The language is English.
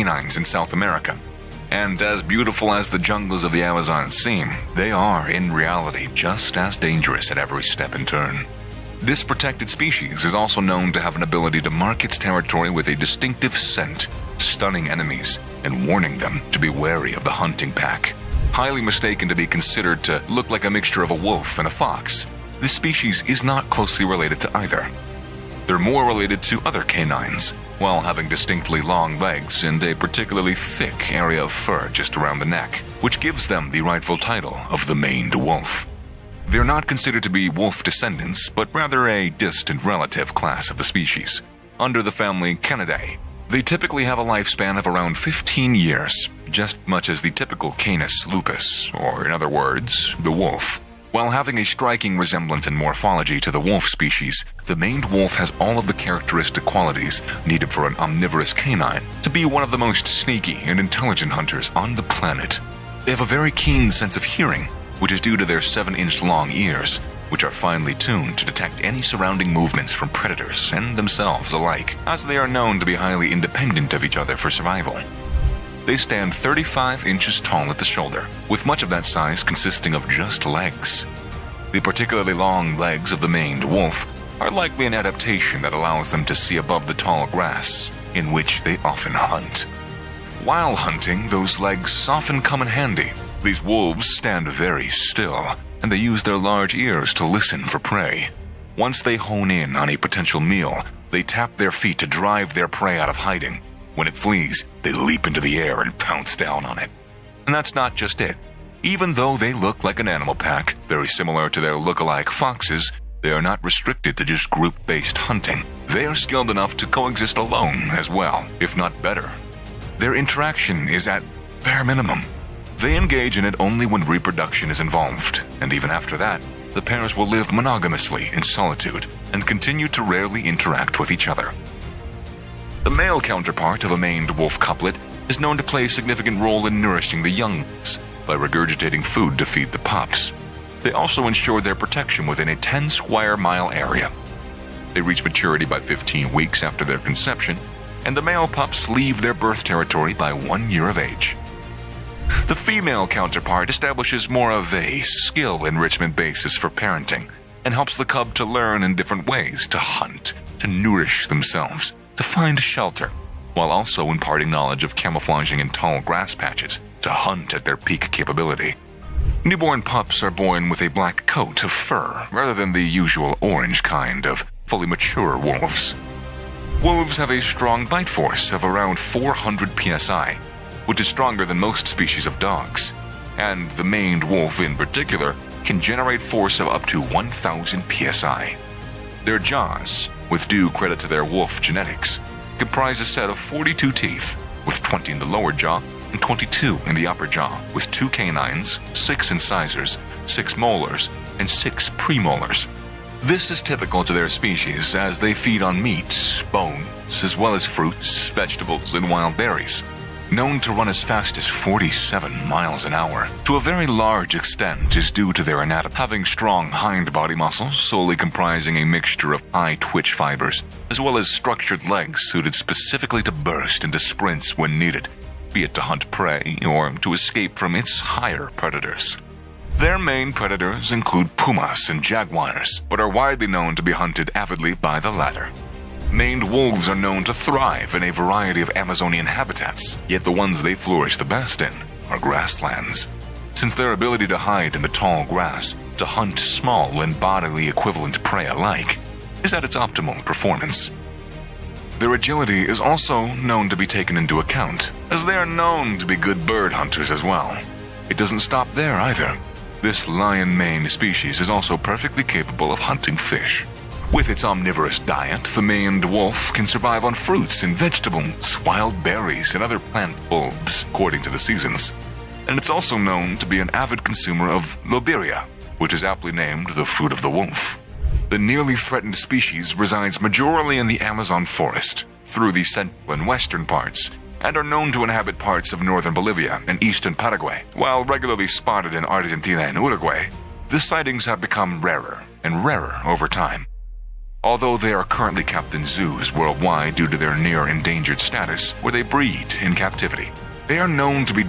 canines in South America. And as beautiful as the jungles of the Amazon seem, they are, in reality, just as dangerous at every step and turn. This protected species is also known to have an ability to mark its territory with a distinctive scent, stunning enemies and warning them to be wary of the hunting pack. Highly mistaken to be considered to look like a mixture of a wolf and a fox, this species is not closely related to either. They're more related to other canines, while having distinctly long legs and a particularly thick area of fur just around the neck, which gives them the rightful title of the maned wolf. They're not considered to be wolf descendants, but rather a distant relative class of the species. Under the family Canidae, they typically have a lifespan of around 15 years, just much as the typical Canis lupus, or in other words, the wolf. While having a striking resemblance in morphology to the wolf species, the maned wolf has all of the characteristic qualities needed for an omnivorous canine to be one of the most sneaky and intelligent hunters on the planet. They have a very keen sense of hearing, which is due to their 7-inch long ears, which are finely tuned to detect any surrounding movements from predators and themselves alike, as they are known to be highly independent of each other for survival. They stand 35 inches tall at the shoulder, with much of that size consisting of just legs. The particularly long legs of the maned wolf are likely an adaptation that allows them to see above the tall grass, in which they often hunt. While hunting, those legs often come in handy. These wolves stand very still, and they use their large ears to listen for prey. Once they hone in on a potential meal, they tap their feet to drive their prey out of hiding. When it flees, they leap into the air and pounce down on it. And that's not just it. Even though they look like an animal pack, very similar to their look-alike foxes, they are not restricted to just group-based hunting. They are skilled enough to coexist alone as well, if not better. Their interaction is at bare minimum. They engage in it only when reproduction is involved, and even after that, the pairs will live monogamously in solitude and continue to rarely interact with each other. The male counterpart of a maned wolf couplet is known to play a significant role in nourishing the young ones by regurgitating food to feed the pups. They also ensure their protection within a 10 square mile area. They reach maturity by 15 weeks after their conception, and the male pups leave their birth territory by 1 year of age. The female counterpart establishes more of a skill enrichment basis for parenting and helps the cub to learn in different ways to hunt, to nourish themselves, to find shelter, while also imparting knowledge of camouflaging in tall grass patches to hunt at their peak capability. Newborn pups are born with a black coat of fur rather than the usual orange kind of fully mature wolves. Wolves have a strong bite force of around 400 psi, which is stronger than most species of dogs, and the maned wolf in particular can generate force of up to 1000 psi. Their jaws, with due credit to their wolf genetics, comprise a set of 42 teeth, with 20 in the lower jaw and 22 in the upper jaw, with 2 canines, 6 incisors, 6 molars, and 6 premolars. This is typical to their species as they feed on meat, bones, as well as fruits, vegetables, and wild berries. Known to run as fast as 47 miles an hour, to a very large extent is due to their anatomy, having strong hind body muscles solely comprising a mixture of high twitch fibers, as well as structured legs suited specifically to burst into sprints when needed, be it to hunt prey or to escape from its higher predators. Their main predators include pumas and jaguars, but are widely known to be hunted avidly by the latter. Maned wolves are known to thrive in a variety of Amazonian habitats, yet the ones they flourish the best in are grasslands. Since their ability to hide in the tall grass, to hunt small and bodily equivalent prey alike, is at its optimal performance. Their agility is also known to be taken into account, as they are known to be good bird hunters as well. It doesn't stop there either. This lion-maned species is also perfectly capable of hunting fish. With its omnivorous diet, the maned wolf can survive on fruits and vegetables, wild berries, and other plant bulbs, according to the seasons. And it's also known to be an avid consumer of lobelia, which is aptly named the fruit of the wolf. The nearly threatened species resides majorly in the Amazon forest, through the central and western parts, and are known to inhabit parts of northern Bolivia and eastern Paraguay. While regularly spotted in Argentina and Uruguay, the sightings have become rarer and rarer over time. although they are currently kept in zoos worldwide due to their near endangered status, where they breed in captivity. They are known to be